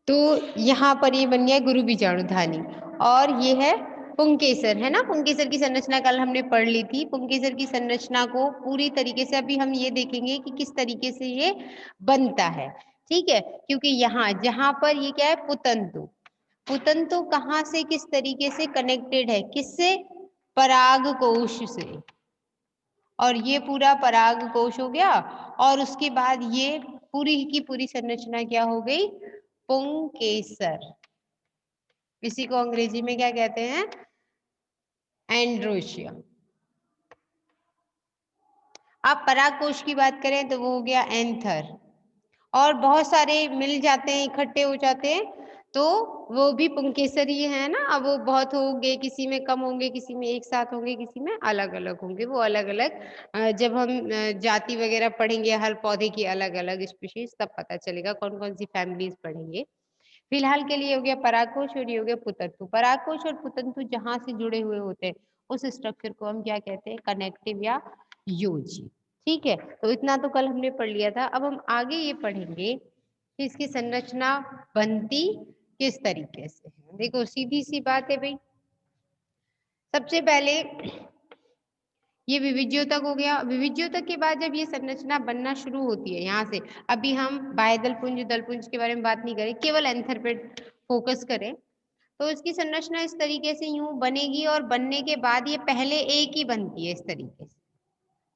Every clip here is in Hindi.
तो यहाँ पर ये बन गया गुरु बीजाणुधानी और ये है पुंकेसर, है ना। पुंकेसर की संरचना कल हमने पढ़ ली थी। पुंकेसर की संरचना को पूरी तरीके से अभी हम ये देखेंगे कि किस तरीके से ये बनता है, ठीक है। क्योंकि यहाँ जहां पर ये क्या है, पुतंतु, पुतंतु कहाँ से किस तरीके से कनेक्टेड है, किससे, पराग कोश से। और ये पूरा पराग कोश हो गया और उसके बाद ये पूरी की पूरी संरचना क्या हो गई, पुंकेसर। इसी को अंग्रेजी में क्या कहते हैं, एंड्रोशिया। अब पराग कोश की बात करें तो वो हो गया एंथर। और बहुत सारे मिल जाते हैं, इकट्ठे हो जाते हैं, तो वो भी पुंकेसर ही है ना। अब वो बहुत होंगे, किसी में कम होंगे, किसी में एक साथ होंगे, किसी में अलग अलग होंगे, वो अलग अलग। जब हम जाति वगैरह पढ़ेंगे हर पौधे की अलग अलग स्पीशीज, तब पता चलेगा कौन कौन सी फैमिलीज पढ़ेंगे। फिलहाल के लिए हो गया परागकोश और ये हो गया पुतंतु। परागकोश और पुतंतु जहां से जुड़े हुए होते हैं उस स्ट्रक्चर को हम क्या कहते हैं, कनेक्टिव या योजी, ठीक है। तो इतना तो कल हमने पढ़ लिया था। अब हम आगे ये पढ़ेंगे कि इसकी संरचना बनती किस तरीके से है। देखो सीधी सी बात है भाई, सबसे पहले ये विविज्योतक हो गया। विविज्योतक के बाद जब ये संरचना बनना शुरू होती है यहाँ से, अभी हम बाह्यदल पुंज दल पुंज के बारे में बात नहीं करें, केवल एंथर पे फोकस करें, तो इसकी संरचना इस तरीके से यूं बनेगी और बनने के बाद ये पहले एक ही बनती है इस तरीके से,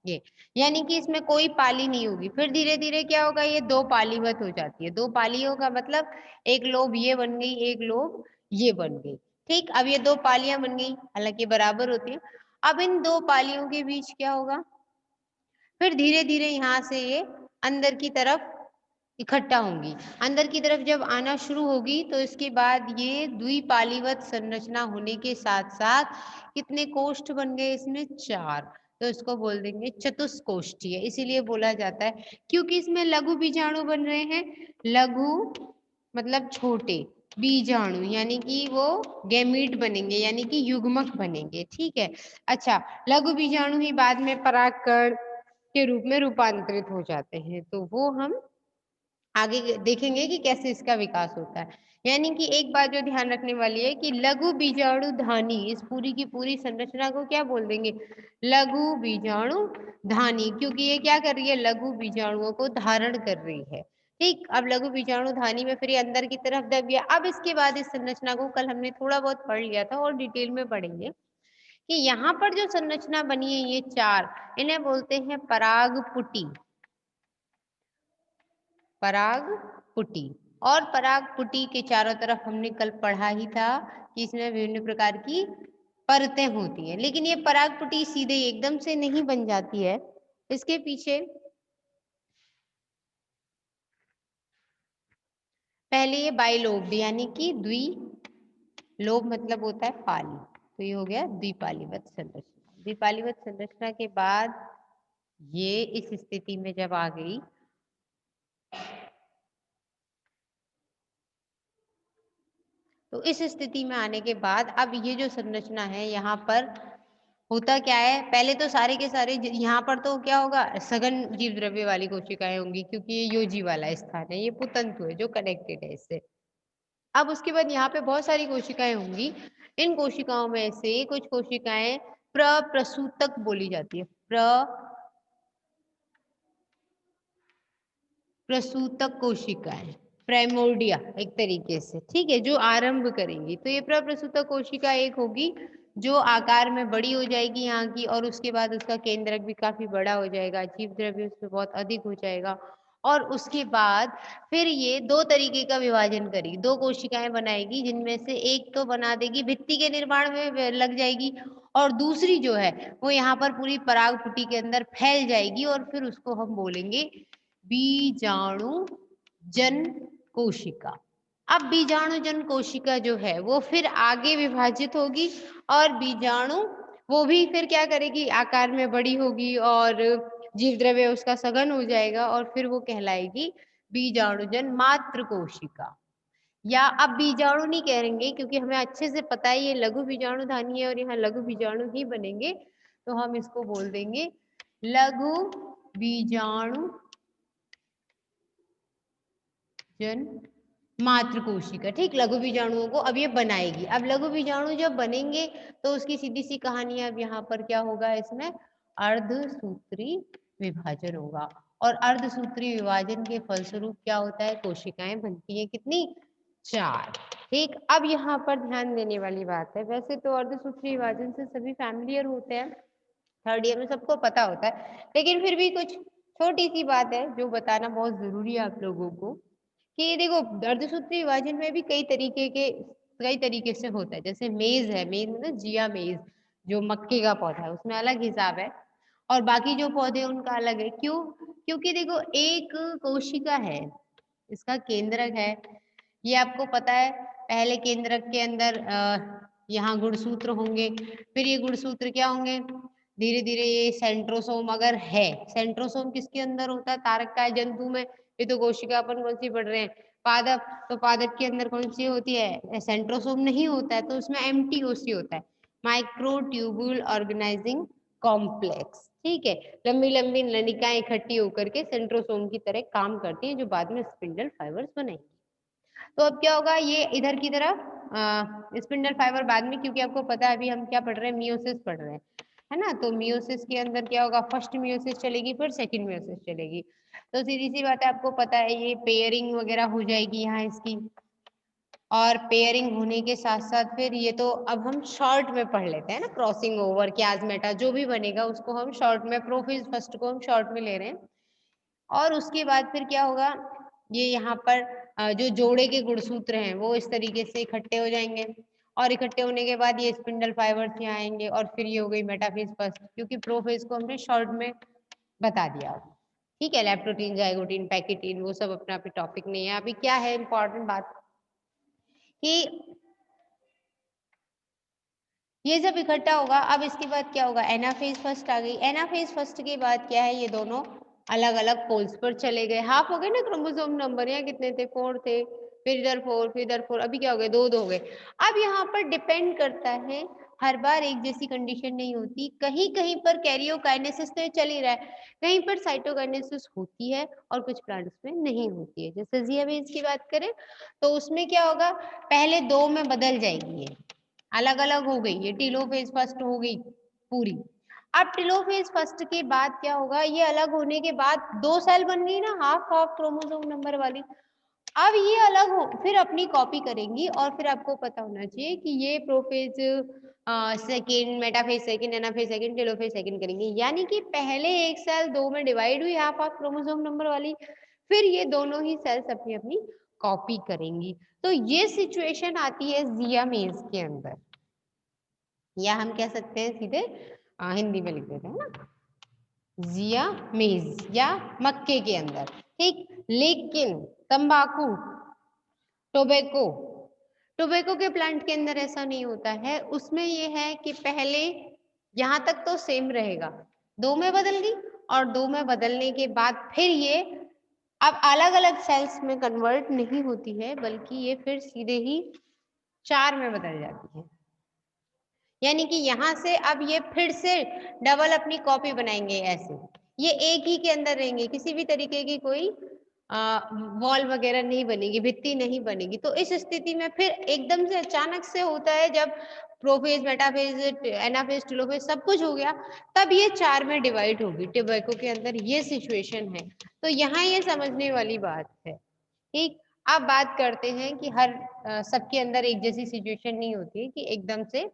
ये यानी कि इसमें कोई पाली नहीं होगी। फिर धीरे धीरे क्या होगा, ये दो पालीवत हो जाती है। दो पालियों का मतलब एक लोब ये बन गई, एक लोब ये बन गई, ठीक। अब ये दो पालियां बन गई, हालांकि बराबर होती है। अब इन दो पालियों के बीच क्या होगा, फिर धीरे धीरे यहाँ से ये अंदर की तरफ इकट्ठा होंगी। अंदर की तरफ जब आना शुरू होगी तो इसके बाद ये द्विपालीवत संरचना होने के साथ साथ कितने कोष्ठ बन गए इसमें, चार। तो इसको बोल देंगे चतुष्कोष्ठीय। इसीलिए बोला जाता है क्योंकि इसमें लघु बीजाणु बन रहे हैं। लघु मतलब छोटे, बीजाणु यानी कि वो गैमीट बनेंगे, यानी कि युग्मक बनेंगे, ठीक है। अच्छा, लघु बीजाणु ही बाद में परागकण के रूप में रूपांतरित हो जाते हैं, तो वो हम आगे देखेंगे कि कैसे इसका विकास होता है। यानी कि एक बात जो ध्यान रखने वाली है कि लघु बीजाणु धानी, इस पूरी की पूरी संरचना को क्या बोल देंगे, लघु बीजाणु धानी, क्योंकि ये क्या कर रही है, लघु बीजाणुओं को धारण कर रही है, ठीक। अब लघु बीजाणु धानी में फिर ये अंदर की तरफ दब गया। अब इसके बाद इस संरचना को कल हमने थोड़ा बहुत पढ़ लिया था और डिटेल में पढ़ेंगे कि यहाँ पर जो संरचना बनी है ये चार, इन्हें बोलते हैं पराग पुटी, पराग पुटी। और पराग पुटी के चारों तरफ हमने कल पढ़ा ही था कि इसमें विभिन्न प्रकार की परतें होती हैं, लेकिन ये पराग पुटी सीधे एकदम से नहीं बन जाती है। इसके पीछे पहले ये बाइलोब यानी कि द्वि लोब मतलब होता है पाली, तो ये हो गया द्विपालीवत संरचना। द्विपालीवत संरचना के बाद ये इस स्थिति में जब आ गई, तो इस स्थिति में आने के बाद अब ये जो संरचना है यहाँ पर होता क्या है, पहले तो सारे के सारे यहाँ पर तो क्या होगा, सघन जीव द्रव्य वाली कोशिकाएं होंगी क्योंकि ये योजी वाला स्थान है, ये पुतंतु है जो कनेक्टेड है इससे। अब उसके बाद यहाँ पे बहुत सारी कोशिकाएं होंगी। इन कोशिकाओं में से कुछ कोशिकाएं प्रप्रसूतक बोली जाती है, प्रसूतक कोशिकाएं, प्राइमोर्डिया एक तरीके से, ठीक है, जो आरंभ करेंगी। तो ये प्रप्रसूतक कोशिका एक होगी जो आकार में बड़ी हो जाएगी यहाँ की, और उसके बाद उसका केंद्रक भी काफी बड़ा हो जाएगा, जीव द्रव्य उसमें बहुत अधिक हो जाएगा। और उसके बाद फिर ये दो तरीके का विभाजन करेगी, दो कोशिकाएं बनाएगी, जिनमें से एक तो बना देगी भित्ति के निर्माण में लग जाएगी, और दूसरी जो है वो यहाँ पर पूरी पराग पुटी के अंदर फैल जाएगी, और फिर उसको हम बोलेंगे बीजाणु जन कोशिका। अब बीजाणु जन कोशिका जो है वो फिर आगे विभाजित होगी, और बीजाणु वो भी फिर क्या करेगी, आकार में बड़ी होगी और जीव द्रव्य उसका सघन हो जाएगा, और फिर वो कहलाएगी बीजाणुजन मात्र कोशिका। या अब बीजाणु नहीं कहेंगे क्योंकि हमें अच्छे से पता है ये लघु बीजाणु धानी है और यहाँ लघु बीजाणु ही बनेंगे, तो हम इसको बोल देंगे लघु बीजाणु जन मातृ कोशिका, ठीक, लघु बीजाणुओं को अब ये बनाएगी। अब लघु बीजाणु जब बनेंगे तो उसकी सीधी सी कहानी है, अब यहाँ पर क्या होगा, इसमें अर्धसूत्री विभाजन होगा और अर्धसूत्री विभाजन के फलस्वरूप क्या होता है, कोशिकाएं बनती है कितनी, 4। ठीक, अब यहाँ पर ध्यान देने वाली बात है, वैसे तो अर्धसूत्री विभाजन से सभी फैमिलियर होते हैं, थर्ड ईयर में सबको पता होता है, लेकिन फिर भी कुछ छोटी सी बात है जो बताना बहुत जरूरी है आप लोगों को, कि देखो अर्धसूत्री विभाजन में भी कई तरीके से होता है। जैसे मेज है, मेज मतलब जिया मेज, जो मक्के का पौधा है उसमें अलग हिसाब है और बाकी जो पौधे हैं उनका अलग है। क्यों? क्योंकि देखो एक कोशिका है, इसका केंद्रक है, ये आपको पता है। पहले केंद्रक के अंदर यहाँ गुणसूत्र होंगे, फिर ये गुणसूत्र क्या होंगे, धीरे धीरे ये सेंट्रोसोम अगर है, सेंट्रोसोम किसके अंदर होता है, तारक काय जंतु में। ये तो कोशिका अपन कौन सी पढ़ रहे हैं, पादप, तो पादप के अंदर कौन सी होती है, सेंट्रोसोम नहीं होता है, तो उसमें एम्प्टी ओसी होता है, माइक्रोट्यूबुल ऑर्गेनाइजिंग कॉम्प्लेक्स। ठीक है, लंबी लंबी नलिकाएं इकट्ठी होकर के सेंट्रोसोम की तरह काम करती हैं, जो बाद में स्पिंडल फाइबर्स बनाएंगी। तो अब क्या होगा, ये इधर की तरफ स्पिंडल फाइबर बाद में, क्योंकि आपको पता है अभी हम क्या पढ़ रहे हैं, मियोसिस पढ़ रहे हैं, है ना। तो मियोसिस के अंदर क्या होगा, फर्स्ट मियोसिस चलेगी, फिर सेकंड मियोसिस चलेगी। तो सीधी सी बात है, आपको पता है ये पेयरिंग वगैरह हो जाएगी यहाँ इसकी, और पेयरिंग होने के साथ साथ फिर ये तो अब हम शॉर्ट में पढ़ लेते हैं ना, क्रॉसिंग ओवर, क्याजमेटा जो भी बनेगा उसको हम शॉर्ट में, प्रोफेज फर्स्ट को हम शॉर्ट में ले रहे हैं। और उसके बाद फिर क्या होगा, ये यहाँ पर जो जोड़े के गुणसूत्र हैं वो इस तरीके से इकट्ठे हो जाएंगे, और इकट्ठे होने के बाद ये स्पिंडल फाइबर्स यहाँ आएंगे, और फिर ये हो गई मेटाफेज फर्स्ट, क्योंकि प्रोफेज को हमने शॉर्ट में बता दिया। ठीक है, लैप्टोटीन, जाइगोटीन, पैकेटीन, वो सब अपना पे टॉपिक नहीं है। अभी क्या है इंपॉर्टेंट बात, कि ये जब इकट्ठा होगा, अब इसके बाद क्या होगा, एनाफेज फर्स्ट आ गई। एनाफेज फर्स्ट के बाद क्या है, ये दोनों अलग अलग पोल्स पर चले गए, हाफ हो गए ना क्रोमोसोम नंबर, यहाँ कितने थे, 4 थे, फिर इधर 4, फिर इधर 4, अभी क्या हो गए, 2 हो गए। अब यहाँ पर डिपेंड करता है, हर बार एक जैसी कंडीशन नहीं होती, कहीं कहीं पर कैरियोकाइनेसिस तो चल ही रहा है, कहीं पर साइटोकाइनेसिस होती है और कुछ प्लांट्स में नहीं होती है। जैसे जियाबेस की बात करें तो उसमें क्या होगा, पहले 2 में बदल जाएगी, ये अलग अलग हो गई, ये टेलोफेज फर्स्ट हो गई पूरी। अब टेलोफेज फर्स्ट के बाद क्या होगा, ये अलग होने के बाद 2 सेल बन गई ना, हाफ हाफ क्रोमोसोम नंबर वाली। अब ये अलग हो, फिर अपनी कॉपी करेंगी, और फिर आपको पता होना चाहिए कि ये prophase second, metaphase second, anaphase second, telophase second करेंगे। यानी कि पहले एक सेल 2 में डिवाइड हुई, हाफ हाफ क्रोमोसोम नंबर वाली, फिर ये दोनों ही सेल्स अपनी अपनी कॉपी करेंगी। तो ये सिचुएशन आती है जियामेज के अंदर, या हम कह सकते हैं सीधे हिंदी में लिख देते हैं ना, जियामेज या मक्के के अंदर। ठीक, लेकिन तंबाकू, टोबैको, टोबैको के प्लांट के अंदर ऐसा नहीं होता है, उसमें ये है कि पहले यहां तक तो सेम रहेगा, 2 में बदल गई, और 2 में बदलने के बाद फिर ये अब अलग अलग सेल्स में कन्वर्ट नहीं होती है, बल्कि ये फिर सीधे ही 4 में बदल जाती है। यानी कि यहाँ से अब ये फिर से डबल अपनी कॉपी बनाएंगे, ऐसे ये एक ही के अंदर रहेंगे, किसी भी तरीके की कोई वॉल वगैरह नहीं बनेगी, भित्ति नहीं बनेगी। तो इस स्थिति में फिर एकदम से अचानक से होता है, जब प्रोफेज, मेटाफेज, एनाफेज, टेलोफेज सब कुछ हो गया, तब ये 4 में डिवाइड होगी टोबैको के अंदर, ये सिचुएशन है। तो यहाँ ये समझने वाली बात है। ठीक, अब बात करते हैं कि हर सबके अंदर एक जैसी सिचुएशन नहीं होती है, कि एकदम से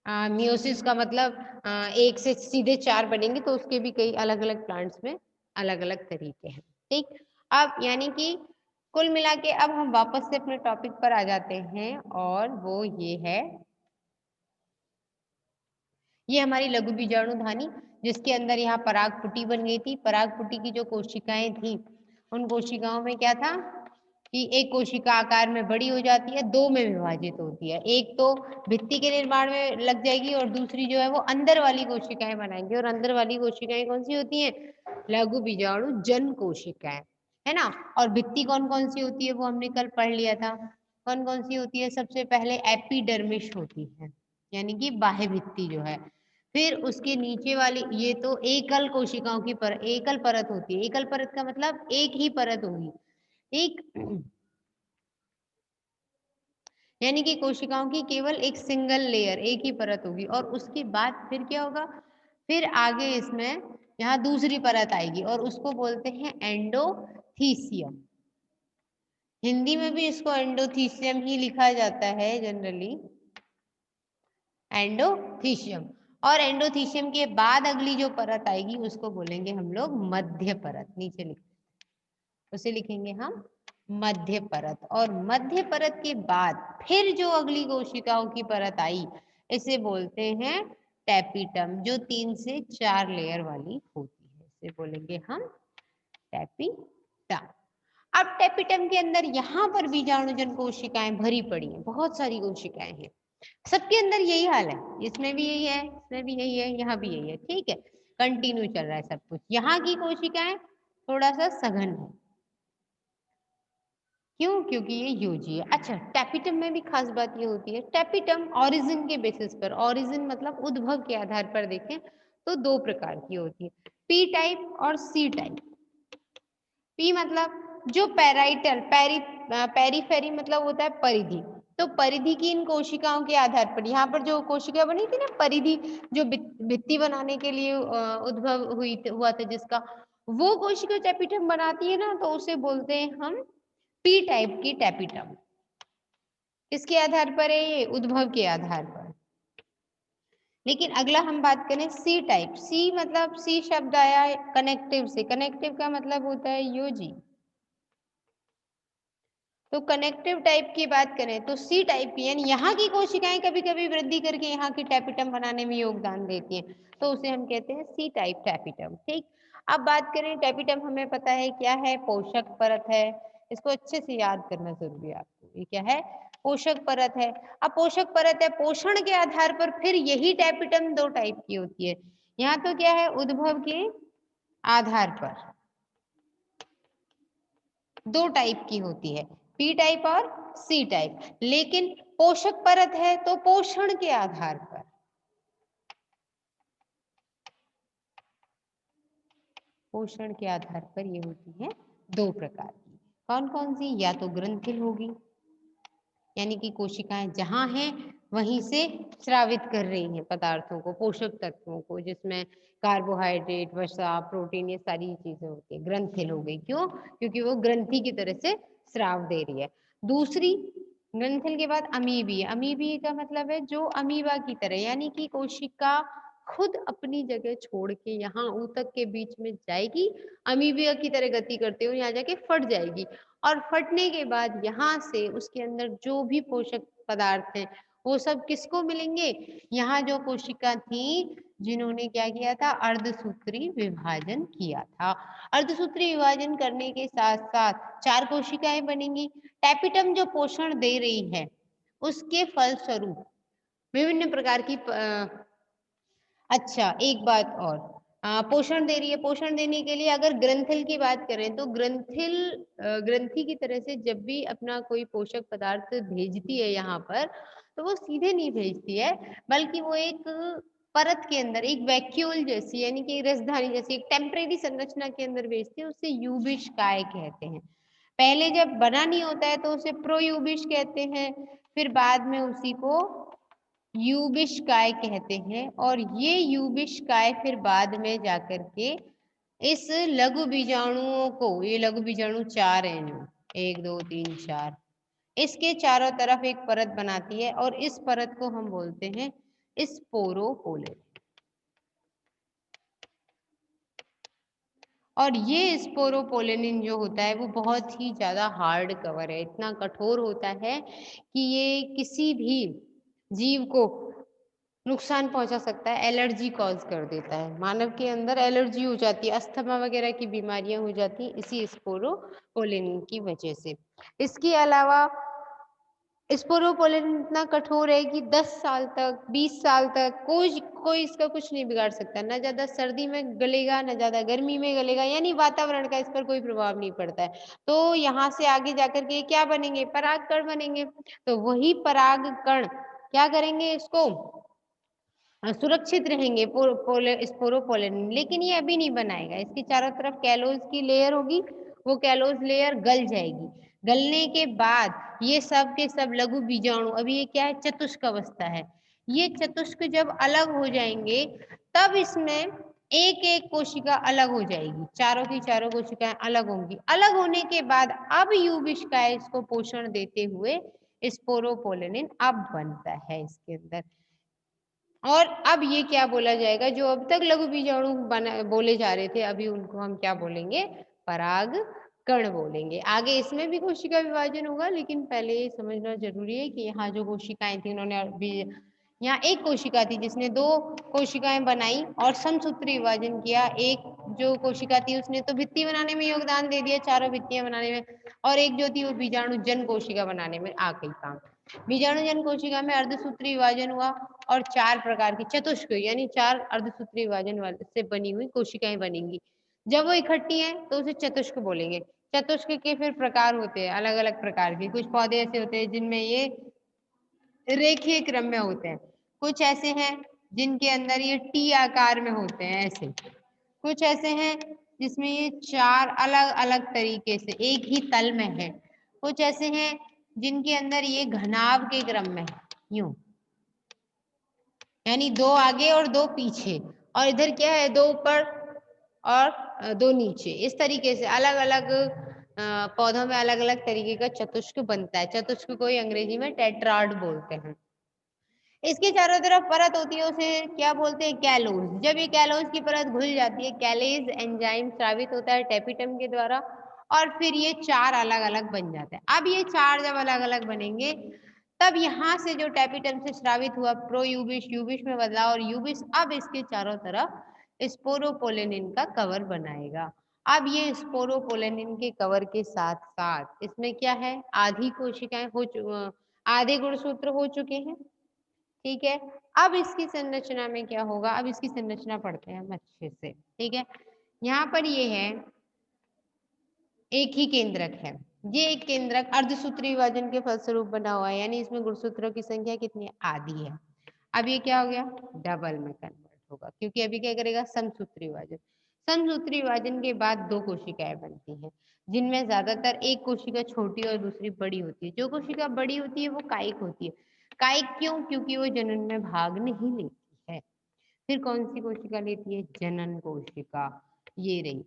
मियोसिस का मतलब एक से सीधे 4 बनेंगे, तो उसके भी कई अलग अलग प्लांट्स में अलग अलग तरीके हैं। ठीक, अब यानी कि कुल मिला के अब हम वापस से अपने टॉपिक पर आ जाते हैं, और वो ये है, ये हमारी लघु बीजाणुधानी, जिसके अंदर यहाँ पराग पुटी बन गई थी। पराग पुटी की जो कोशिकाएं थी, उन कोशिकाओं में क्या था कि एक कोशिका आकार में बड़ी हो जाती है, 2 में विभाजित होती है, एक तो भित्ति के निर्माण में लग जाएगी, और दूसरी जो है वो अंदर वाली कोशिकाएं बनाएंगी। और अंदर वाली कोशिकाएं कौन सी होती हैं, लघु बीजाणु जन कोशिकाएं, है ना। और भित्ति कौन कौन सी होती है, वो हमने कल पढ़ लिया था, कौन कौन सी होती है, सबसे पहले एपिडर्मिस होती है, यानी कि बाह्य भित्ति जो है। फिर उसके नीचे वाली, ये तो एकल कोशिकाओं की एकल परत होती है। एकल परत का मतलब एक ही परत होगी, एक यानी कि कोशिकाओं की केवल एक सिंगल लेयर, एक ही परत होगी और उसके बाद फिर क्या होगा, फिर आगे इसमें यहाँ दूसरी परत आएगी और उसको बोलते हैं एंडोथीसियम। हिंदी में भी इसको एंडोथीसियम ही लिखा जाता है जनरली, एंडोथीसियम। और एंडोथीसियम के बाद अगली जो परत आएगी उसको बोलेंगे हम लोग मध्य परत। नीचे लिख, उसे लिखेंगे हम मध्य परत। और मध्य परत के बाद फिर जो अगली कोशिकाओं की परत आई इसे बोलते हैं टैपिटम, जो 3 से 4 लेयर वाली होती है, इसे बोलेंगे हम टैपिटम। अब टैपिटम के अंदर यहाँ पर बीजाणुजन कोशिकाएं भरी पड़ी हैं, बहुत सारी कोशिकाएं हैं, सबके अंदर यही हाल है, इसमें भी यही है, इसमें भी यही है, यहाँ भी यही है, ठीक है, कंटिन्यू चल रहा है सब कुछ। यहाँ की कोशिकाएं थोड़ा सा सघन है, क्यों? क्योंकि ये यूजी है। अच्छा, टैपिटम में भी खास बात ये होती है, टैपिटम ओरिजिन के बेसिस पर, ओरिजिन मतलब उद्भव के आधार पर देखें तो 2 प्रकार की होती है, पी टाइप और सी टाइप। पी मतलब जो पैराइटल, पेरीफेरी मतलब होता है परिधि, तो परिधि की इन कोशिकाओं के आधार पर, यहाँ पर जो कोशिका बनी थी ना परिधि, जो भित्ति बनाने के लिए उद्भव हुआ था जिसका, वो कोशिका टैपिटम बनाती है ना, तो उसे बोलते हैं हम पी टाइप की टैपिटम। किसके आधार पर है ये? उद्भव के आधार पर। लेकिन अगला हम बात करें सी टाइप। सी मतलब, सी शब्द आया कनेक्टिव से, कनेक्टिव का मतलब होता है योजी। तो कनेक्टिव टाइप की बात करें तो सी टाइप की, यानी यहाँ की कोशिकाएं कभी कभी वृद्धि करके यहाँ की टैपिटम बनाने में योगदान देती हैं, तो उसे हम कहते हैं सी टाइप टैपिटम। ठीक, अब बात करें टैपिटम, हमें पता है क्या है, पोषक परत है, इसको अच्छे से याद करना जरूरी है आपको, ये क्या है, पोषक परत है। अब पोषक परत है, पोषण के आधार पर फिर यही टैपिटम 2 टाइप की होती है। यहाँ तो क्या है, उद्भव के आधार पर 2 टाइप की होती है, पी टाइप और सी टाइप। लेकिन पोषक परत है तो पोषण के आधार पर, पोषण के आधार पर ये होती है 2 प्रकार की। कौन कौन सी? या तो ग्रंथिल होगी, यानी कि कोशिकाएं जहां हैं वहीं से स्रावित कर रही हैं पदार्थों को, पोषक तत्वों को, जिसमें कार्बोहाइड्रेट, वसा, प्रोटीन, ये सारी चीजें होती है, ग्रंथिल हो गई। क्यों? क्योंकि वो ग्रंथि की तरह से स्राव दे रही है। दूसरी, ग्रंथिल के बाद अमीबीय। अमीबीय का मतलब है जो अमीबा की तरह, यानी कि कोशिका खुद अपनी जगह छोड़ के यहाँ ऊतक के बीच में जाएगी, अमीबिया की तरह गति करते हुए यहाँ जाके फट जाएगी, और फटने के बाद यहाँ से उसके अंदर जो भी पोषक पदार्थ हैं वो सब किसको मिलेंगे? यहाँ जो कोशिका थी जिन्होंने क्या किया था, अर्धसूत्री विभाजन किया था। अर्धसूत्री विभाजन करने के साथ साथ 4 कोशिकाएं बनेंगी। टैपिटम जो पोषण दे रही है उसके फलस्वरूप विभिन्न प्रकार की अच्छा, एक बात और, पोषण दे रही है, पोषण देने के लिए अगर ग्रंथिल की बात करें तो ग्रंथिल ग्रंथि की तरह से जब भी अपना कोई पोषक पदार्थ भेजती है यहाँ पर, तो वो सीधे नहीं भेजती है, बल्कि वो एक परत के अंदर, एक वैक्यूल जैसी, यानी कि रसधानी जैसी एक टेम्परेरी संरचना के अंदर भेजती है, उसे यूबिश-काय कहते हैं। पहले जब बना नहीं होता है तो उसे प्रोयूबिश कहते हैं, फिर बाद में उसी को यूबिश-काय कहते हैं, और ये यूबिश-काय फिर बाद में जाकर के इस लघु बीजाणुओं को, ये लघु बीजाणु 4 हैं जो 1 2 3 4, इसके चारों तरफ एक परत बनाती है और इस परत को हम बोलते हैं स्पोरोपोलिन। और ये स्पोरोपोलिन जो होता है वो बहुत ही ज्यादा हार्ड कवर है, इतना कठोर होता है कि ये किसी भी जीव को नुकसान पहुंचा सकता है, एलर्जी कॉज कर देता है, मानव के अंदर एलर्जी हो जाती है, अस्थमा वगैरह की बीमारियां हो जाती हैं इसी स्पोरोपोलिन की वजह से। इसके अलावा स्पोरोपोलिन इतना कठोर है कि 10 साल तक, 20 साल तक कोई कोई इसका कुछ नहीं बिगाड़ सकता, ना ज्यादा सर्दी में गलेगा ना ज्यादा गर्मी में गलेगा, यानी वातावरण का इस पर कोई प्रभाव नहीं पड़ता है। तो यहाँ से आगे जाकर के क्या बनेंगे, परागकण बनेंगे, तो वही परागकण क्या करेंगे, इसको सुरक्षित रहेंगे स्पोरोपोलिन। लेकिन ये अभी नहीं बनाएगा, इसके चारों तरफ कैलोज की लेयर होगी, वो कैलोज लेयर गल जाएगी, गलने के बाद ये सब के सब लघु बीजाणु, अभी ये क्या है, चतुष्क अवस्था है। ये चतुष्क जब अलग हो जाएंगे तब इसमें एक एक कोशिका अलग हो जाएगी, चारों की चारों कोशिकाएं अलग होंगी। अलग होने के बाद अब युविष्का इसको पोषण देते हुए स्पोरोपोलिन अब बनता है इसके अंदर। और अब ये क्या बोला जाएगा, जो अब तक लघु बीजाणु बना बोले जा रहे थे, अभी उनको हम क्या बोलेंगे, पराग कण बोलेंगे। आगे इसमें भी कोशिका विभाजन होगा, लेकिन पहले ये समझना जरूरी है कि यहाँ जो कोशिकाएं थी उन्होंने अभी, यहाँ एक कोशिका थी जिसने दो कोशिकाएं बनाई और समसूत्री विभाजन किया। एक जो कोशिका थी उसने तो भित्ति बनाने में योगदान दे दिया, चारों भित्तियां बनाने में, और एक जो थी वो बीजाणु जन कोशिका बनाने में आ गई काम। बीजाणु जन कोशिका में अर्धसूत्री विभाजन हुआ और चार प्रकार की चतुष्क यानी चार अर्धसूत्री विभाजन वाले से बनी हुई कोशिकाएं बनेंगी। जब वो इकट्ठी हैं तो उसे चतुष्क बोलेंगे। चतुष्क के फिर प्रकार होते हैं अलग अलग प्रकार के। कुछ पौधे ऐसे होते हैं जिनमें ये रेखीय क्रम में होते हैं, कुछ ऐसे हैं जिनके अंदर ये टी आकार में होते हैं ऐसे, कुछ ऐसे हैं जिसमें ये चार अलग अलग तरीके से एक ही तल में है, कुछ ऐसे हैं जिनके अंदर ये घनाभ के क्रम में है, यूं, यानी दो आगे और दो पीछे, और इधर क्या है, दो ऊपर और दो नीचे। इस तरीके से अलग अलग पौधों में अलग अलग तरीके का चतुष्क बनता है। चतुष्क को ही अंग्रेजी में टेट्राड बोलते हैं। इसके चारों तरफ परत होती है, उसे क्या बोलते हैं, कैलोज। जब ये कैलोज की परत घुल जाती है, कैलेज एंजाइम स्रावित होता है टेपिटम के द्वारा, और फिर ये चार अलग अलग बन जाते हैं। अब ये चार जब अलग अलग बनेंगे तब यहाँ से जो टेपिटम से स्रावित हुआ प्रोयूबिश यूबिश में बदला, और यूबिश अब इसके चारों तरफ स्पोरोपोलेनिन का कवर बनाएगा। अब ये स्पोरोपोलेनिन के कवर के साथ साथ इसमें क्या है, आधी कोशिकाएं आधे गुणसूत्र हो चुके हैं, ठीक है। अब इसकी संरचना में क्या होगा, अब इसकी संरचना पढ़ते हैं हम अच्छे से, ठीक है। यहाँ पर ये है एक ही केंद्रक है, ये एक केंद्रक अर्धसूत्री विभाजन के फलस्वरूप बना हुआ है, यानी इसमें गुणसूत्रों की संख्या कितनी है, आधी है। अब ये क्या हो गया, डबल में कन्वर्ट होगा, क्योंकि अभी क्या करेगा, समसूत्री विभाजन। समसूत्री विभाजन के बाद दो कोशिकाएं बनती हैं, जिनमें ज्यादातर एक कोशिका छोटी और दूसरी बड़ी होती है। जो कोशिका बड़ी होती है वो कायिक होती है। कायिक क्यों, क्योंकि वो जनन में भाग नहीं लेती है। फिर कौन सी कोशिका लेती है, जनन कोशिका, ये रही,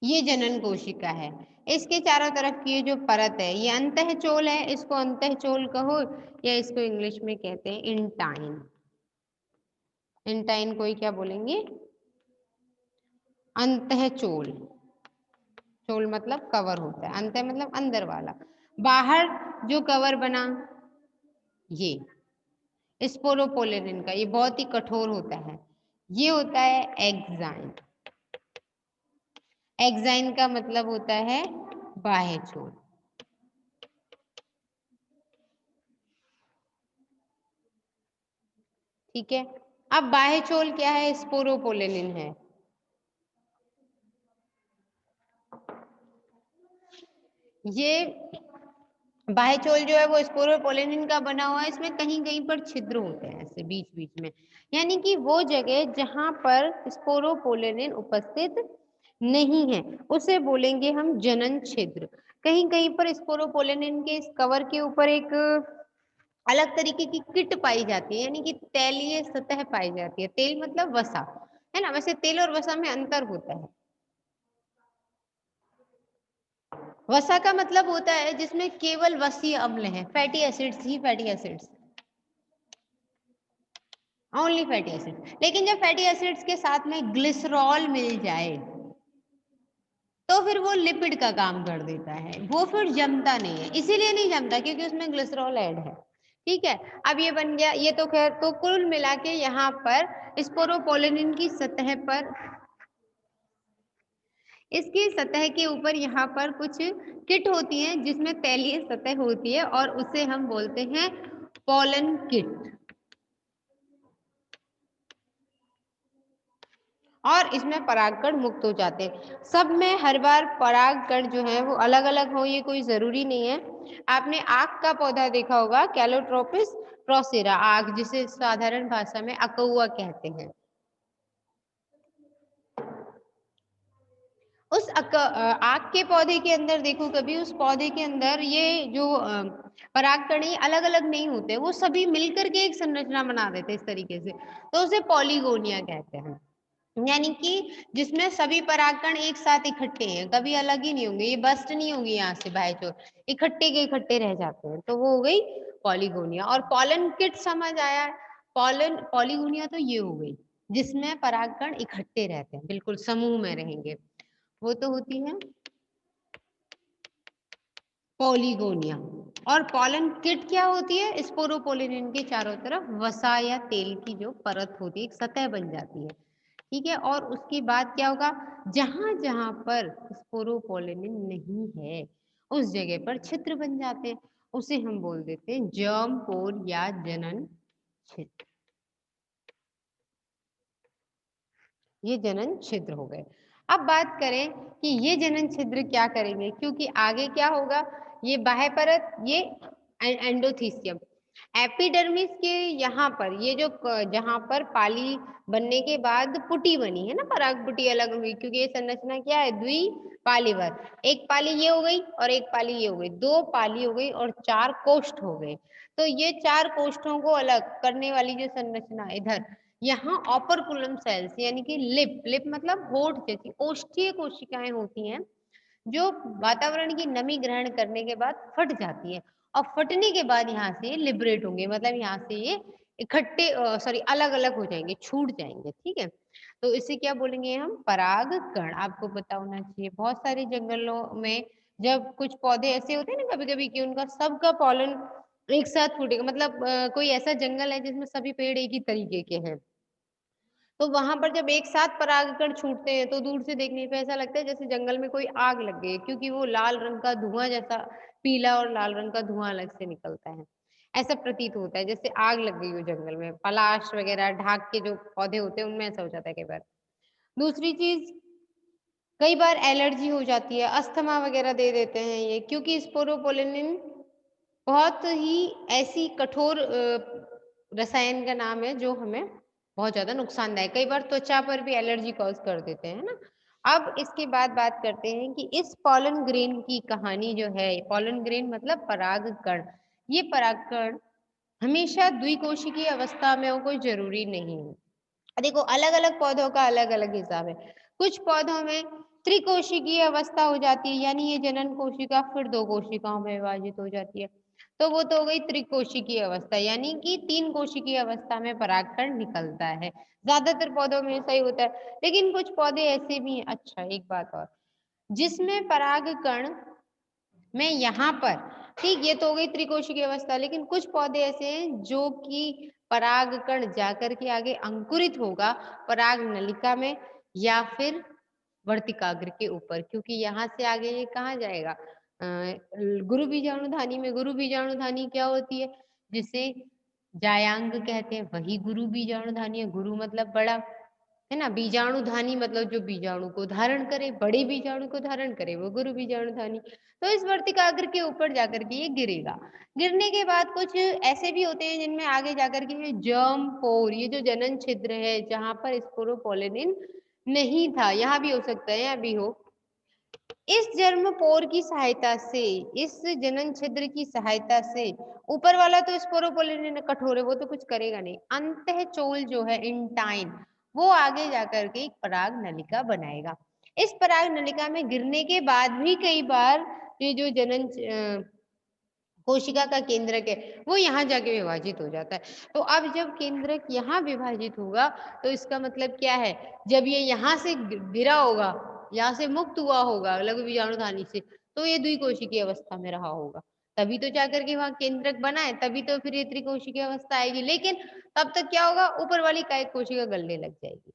ये जनन कोशिका है। इसके चारों तरफ की ये जो परत है ये अंतःचोल है, इसको अंतःचोल कहो या इसको इंग्लिश में कहते हैं इंटाइन। इंटाइन को ही क्या बोलेंगे, अंतःचोल। चोल मतलब कवर होता है, अंत मतलब अंदर वाला। बाहर जो कवर बना ये स्पोरोपोलेनिन का, ये बहुत ही कठोर होता है, ये होता है एक्साइन। एक्साइन का मतलब होता है बाह्य चोल, ठीक है। अब बाह्य चोल क्या है, स्पोरोपोलेनिन है। ये बाह्य चोल जो है वो स्पोरोपोलेनिन का बना हुआ है, इसमें कहीं कहीं पर छिद्र होते हैं ऐसे बीच बीच में, यानी कि वो जगह जहां पर स्पोरोपोलेनिन उपस्थित नहीं है उसे बोलेंगे हम जनन छिद्र। कहीं कहीं पर स्पोरोपोलेनिन के इस कवर के ऊपर एक अलग तरीके की किट पाई जाती है, यानी कि तैलीय सतह पाई जाती है। तेल मतलब वसा, है ना, वैसे तेल और वसा में अंतर होता है। वसा का मतलब होता है जिसमें केवल वसीय अम्ल है, फैटी एसिड्स ही fatty acids, only fatty acid. लेकिन जब फैटी एसिड्स के साथ में ग्लिसरॉल मिल जाए तो फिर वो लिपिड का काम कर देता है, वो फिर जमता नहीं है। इसीलिए नहीं जमता क्योंकि उसमें ग्लिसरॉल ऐड है, ठीक है। अब ये बन गया, ये तो खैर, तो कुल मिला के यहाँ पर स्पोरोपोलेनिन की सतह पर, इसकी सतह के ऊपर यहाँ पर कुछ किट होती है जिसमें तैलीय सतह होती है और उसे हम बोलते हैं पोलन किट। और इसमें परागकण मुक्त हो जाते हैं। सब में हर बार परागकण जो है वो अलग अलग हो, ये कोई जरूरी नहीं है। आपने आग का पौधा देखा होगा, कैलोट्रोपिस प्रोसेरा, आग जिसे साधारण भाषा में अकौआ कहते हैं। आग के पौधे के अंदर देखो, कभी उस पौधे के अंदर ये जो परागकण अलग अलग नहीं होते, वो सभी मिलकर के एक संरचना बना देते इस तरीके से, तो उसे पॉलीगोनिया कहते हैं। यानी कि जिसमें सभी परागकण एक साथ इकट्ठे हैं, कभी अलग ही नहीं होंगे, ये बस्ट नहीं होंगी यहाँ से बाहर, इकट्ठे के इकट्ठे रह जाते हैं, तो वो हो गई पॉलीगोनिया। और पॉलन किट समझ आया है? पॉलीगोनिया तो ये हो गई जिसमें परागकण इकट्ठे रहते हैं, बिल्कुल समूह में रहेंगे, वो तो होती है पॉलीगोनिया। और पॉलन किट क्या होती है? स्पोरोपोलिन के चारों तरफ वसा या तेल की जो परत होती है, एक सतह बन जाती है, ठीक है। और उसके बाद क्या होगा, जहां जहां पर स्पोरोपोलिन नहीं है उस जगह पर छिद्र बन जाते हैं, उसे हम बोल देते हैं जर्म पोर या जनन छिद्र। ये जनन छिद्र हो गए। अब बात करें कि ये जनन छिद्र क्या करेंगे, क्योंकि आगे क्या होगा, ये बाह्य परत, ये एंडोथीसियम, एपिडर्मिस के यहाँ पर ये जो जहां पर पाली बनने के बाद पुटी बनी है ना, पराग पुटी अलग हुई, क्योंकि ये संरचना क्या है, द्विपालीवर, एक पाली ये हो गई और एक पाली ये हो गई, दो पाली हो गई और चार कोष्ठ हो गए। तो ये चार कोष्ठों को अलग करने वाली जो संरचना इधर, यहाँ ऑपरकुलम सेल्स यानी कि लिप मतलब होठ जैसी ओष्ठीय कोशिकाएं होती हैं, जो वातावरण की नमी ग्रहण करने के बाद फट जाती है, और फटने के बाद यहाँ से लिबरेट होंगे, मतलब यहाँ से ये इकट्ठे सॉरी अलग अलग हो जाएंगे, छूट जाएंगे, ठीक है। तो इसे क्या बोलेंगे हम, पराग कण। आपको पता होना चाहिए, बहुत सारे जंगलों में जब कुछ पौधे ऐसे होते हैं ना कभी कभी कि उनका सबका पॉलन एक साथ फूटेगा, मतलब कोई ऐसा जंगल है जिसमें सभी पेड़ एक ही तरीके के हैं, तो वहां पर जब एक साथ परागकण छूटते हैं तो दूर से देखने पे ऐसा लगता है जैसे जंगल में कोई आग लग गई है, क्योंकि वो लाल रंग का धुआं जैसा, पीला और लाल रंग का धुआं अलग से निकलता है, ऐसा प्रतीत होता है जैसे आग लग गई हो जंगल में। पलाश वगैरह ढाक के जो पौधे होते हैं उनमें ऐसा हो जाता है कई बार। दूसरी चीज, कई बार एलर्जी हो जाती है, अस्थमा वगैरह दे देते हैं ये, क्योंकि स्पोरोपोलिन बहुत ही ऐसी कठोर रसायन का नाम है जो हमें बहुत ज्यादा नुकसानदायक, कई बार त्वचा पर भी एलर्जी कॉज कर देते हैं ना। अब इसके बाद बात करते हैं कि इस पॉलन ग्रेन की कहानी जो है, पॉलन ग्रेन मतलब परागकण, ये परागकण हमेशा द्विकोशिकीय अवस्था में हो, कोई जरूरी नहीं है। देखो अलग अलग पौधों का अलग अलग हिसाब है, कुछ पौधों में त्रिकोशिकीय अवस्था हो जाती है, यानी ये जनन कोशिका फिर दो कोशिकाओं में विभाजित हो जाती है, तो वो तो हो गई त्रिकोशिकीय अवस्था, यानी कि तीन कोशिकीय अवस्था में परागकण निकलता है। ज्यादातर पौधों में ऐसा ही होता है, लेकिन कुछ पौधे ऐसे भी हैं, अच्छा एक बात और, जिसमें परागकण में यहाँ पर, ठीक ये तो हो गई त्रिकोशिकीय अवस्था, लेकिन कुछ पौधे ऐसे हैं जो कि परागकण जाकर के आगे अंकुरित होगा पराग नलिका में या फिर वर्तिकाग्र के ऊपर, क्योंकि यहाँ से आगे ये कहाँ जाएगा, गुरु बीजाणुधानी में। गुरु बीजाणुधानी क्या होती है, जिसे जायांग कहते हैं, वही गुरु बीजाणुधानी है। गुरु मतलब बड़ा, है ना, बीजाणुधानी मतलब जो बीजाणु को धारण करे, बड़े बीजाणु को धारण करे, वो गुरु बीजाणुधानी। तो इस वर्तिकाग्र के ऊपर जाकर के ये गिरेगा। गिरने के बाद कुछ ऐसे भी होते हैं जिनमें आगे जाकर के ये जर्म पोर, ये जो जनन छिद्र है जहां पर स्पोरोपोलिन नहीं था, यहाँ भी हो सकता है, यहाँ भी हो, इस जर्म पोर की सहायता से, इस जनन छिद्र की सहायता से, ऊपर वाला तो स्पोरोपोलिन कठोर है, वो तो कुछ करेगा नहीं, अंतःचोल जो है इंटाइन, वो आगे जाकर के एक पराग नलिका बनाएगा। इस पराग नलिका में गिरने के बाद भी कई बार ये जो जनन कोशिका का केंद्रक है वो यहाँ जाके विभाजित हो जाता है। तो अब जब केंद्रक यहाँ विभाजित होगा तो इसका मतलब क्या है, जब ये यहाँ से गिरा होगा, यहाँ से मुक्त हुआ होगा लघु बीजाणुधानी से, तो ये द्विकोशिकीय अवस्था में रहा होगा, तभी तो जाकर के वहां केंद्रक बना है, तभी तो फिर ये त्रिकोशिकीय अवस्था आएगी। लेकिन तब तक क्या होगा, ऊपर वाली कायिक कोशिका गलने लग जाएगी।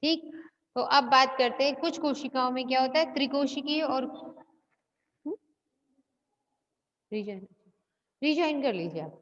ठीक, तो अब बात करते हैं कुछ कोशिकाओं में क्या होता है, त्रिकोशिकीय और रिजॉइन, रिजॉइन कर लीजिए आप।